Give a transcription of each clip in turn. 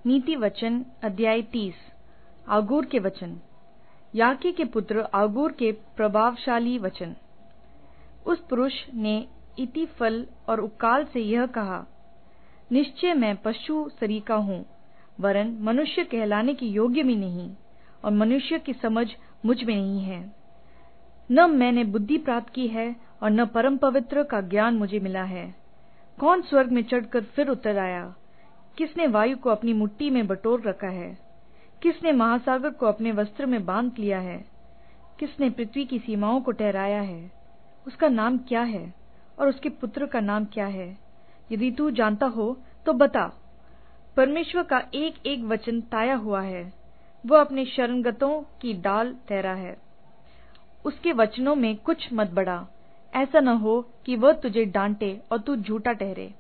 नीति वचन अध्याय 30। आगूर के वचन। याकी के पुत्र आगूर के प्रभावशाली वचन। उस पुरुष ने इति फल और उकाल से यह कहा, निश्चय मैं पशु सरीका हूँ, वरन मनुष्य कहलाने के योग्य भी नहीं, और मनुष्य की समझ मुझ में नहीं है। न मैंने बुद्धि प्राप्त की है, और न परम पवित्र का ज्ञान मुझे मिला है। कौन स्वर्ग में चढ़कर फिर उतर आया? किसने वायु को अपनी मुट्ठी में बटोर रखा है? किसने महासागर को अपने वस्त्र में बांध लिया है? किसने पृथ्वी की सीमाओं को ठहराया है? उसका नाम क्या है, और उसके पुत्र का नाम क्या है? यदि तू जानता हो तो बता। परमेश्वर का एक एक वचन ताया हुआ है, वह अपने शरणगतों की डाल ठहरा है। उसके वचनों में कुछ मत बढ़ा, ऐसा न हो कि वह तुझे डांटे और तू झूठा ठहरे।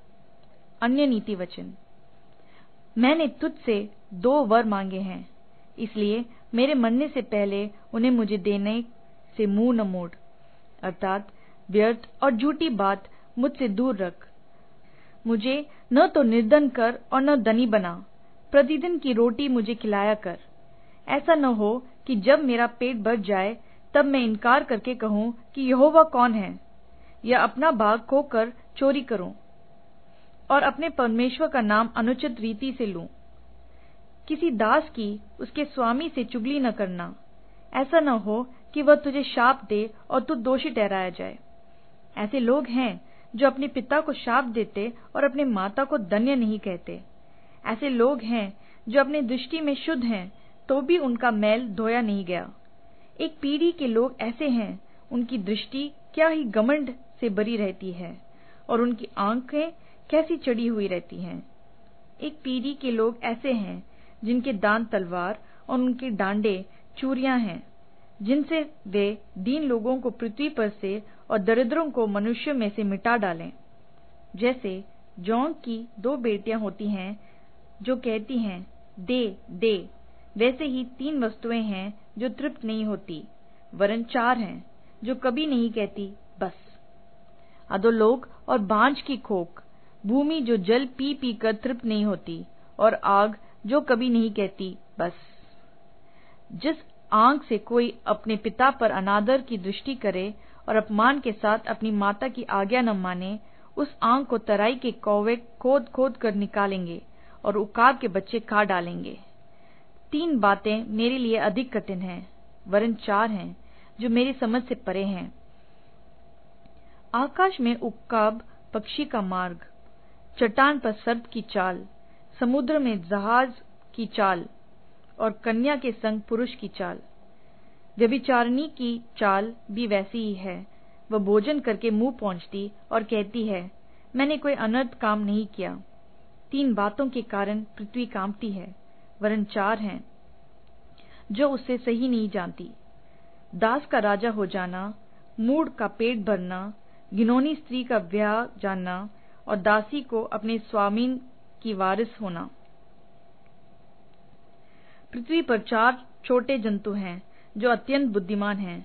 अन्य नीति वचन। मैंने तुझसे 2 वर मांगे हैं, इसलिए मेरे मरने से पहले उन्हें मुझे देने से मुंह न मोड़, अर्थात व्यर्थ और झूठी बात मुझसे दूर रख। मुझे न तो निर्धन कर और न धनी बना, प्रतिदिन की रोटी मुझे खिलाया कर। ऐसा न हो कि जब मेरा पेट भर जाए तब मैं इनकार करके कहूँ कि यहोवा कौन है, या अपना भाग खोकर चोरी करूं और अपने परमेश्वर का नाम अनुचित रीति से लूं। किसी दास की उसके स्वामी से चुगली न करना, ऐसा न हो कि वह तुझे शाप दे और तू दोषी ठहराया जाए। ऐसे लोग हैं जो अपने पिता को शाप देते और अपने माता को धन्य नहीं कहते। ऐसे लोग हैं जो अपने दृष्टि में शुद्ध हैं, तो भी उनका मैल धोया नहीं गया। एक पीढ़ी के लोग ऐसे हैं, उनकी दृष्टि क्या ही घमंड से भरी रहती है, और उनकी आंखें कैसी चढ़ी हुई रहती हैं। एक पीढ़ी के लोग ऐसे हैं जिनके दांत तलवार और उनके डांडे चूरियां हैं, जिनसे वे दीन लोगों को पृथ्वी पर से और दरिद्रों को मनुष्य में से मिटा डालें। जैसे जौं की 2 बेटियां होती हैं जो कहती हैं दे दे, वैसे ही 3 वस्तुएं हैं जो तृप्त नहीं होती, वरन 4 हैं जो कभी नहीं कहती बस। अधोलोक और बांझ की खोक, भूमि जो जल पी पी कर तृप्त नहीं होती, और आग जो कभी नहीं कहती बस। जिस आंख से कोई अपने पिता पर अनादर की दृष्टि करे और अपमान के साथ अपनी माता की आज्ञा न माने, उस आंख को तराई के कौवे खोद खोद कर निकालेंगे और उकाब के बच्चे खा डालेंगे। 3 बातें मेरे लिए अधिक कठिन हैं, वरन 4 हैं जो मेरी समझ से परे हैं। आकाश में उकाब पक्षी का मार्ग, चट्टान पर सर्प की चाल, समुद्र में जहाज की चाल, और कन्या के संग पुरुष की चाल। व्यभिचारिणी की चाल भी वैसी ही है। वह भोजन करके मुंह पहुंचती और कहती है, मैंने कोई अनर्थ काम नहीं किया। 3 बातों के कारण पृथ्वी कांपती है, वरन 4 हैं जो उससे सही नहीं जानती। दास का राजा हो जाना, मूढ़ का पेट भरना, घिनौनी स्त्री का ब्याह जानना, और दासी को अपने स्वामीन की वारिस होना। पृथ्वी पर 4 छोटे जंतु हैं जो अत्यंत बुद्धिमान हैं।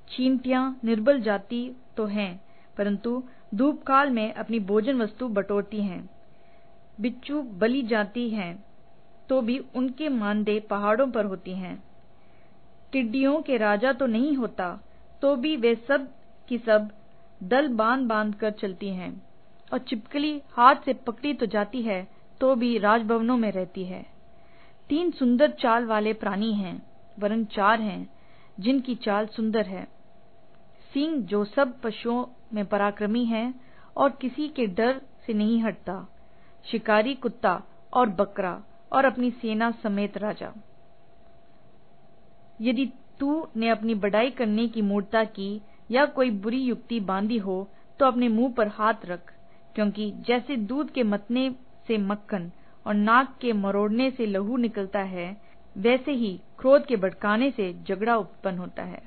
चींटियां निर्बल जाति तो हैं, परंतु धूप काल में अपनी भोजन वस्तु बटोरती हैं। बिच्छू बली जाती हैं, तो भी उनके मांदे पहाड़ों पर होती हैं। टिड्डियों के राजा तो नहीं होता, तो भी वे सब की सब दल बांध बांध कर चलती हैं। और छिपकली हाथ से पकड़ी तो जाती है, तो भी राजभवनों में रहती है। 3 सुंदर चाल वाले प्राणी हैं, वरन 4 हैं जिनकी चाल सुंदर है। सिंह जो सब पशुओं में पराक्रमी है और किसी के डर से नहीं हटता, शिकारी कुत्ता और बकरा, और अपनी सेना समेत राजा। यदि तू ने अपनी बड़ाई करने की मूर्ता की या कोई बुरी युक्ति बांधी हो, तो अपने मुंह पर हाथ रख, क्योंकि जैसे दूध के मतने से मक्खन और नाक के मरोड़ने से लहू निकलता है, वैसे ही क्रोध के भड़काने से झगड़ा उत्पन्न होता है।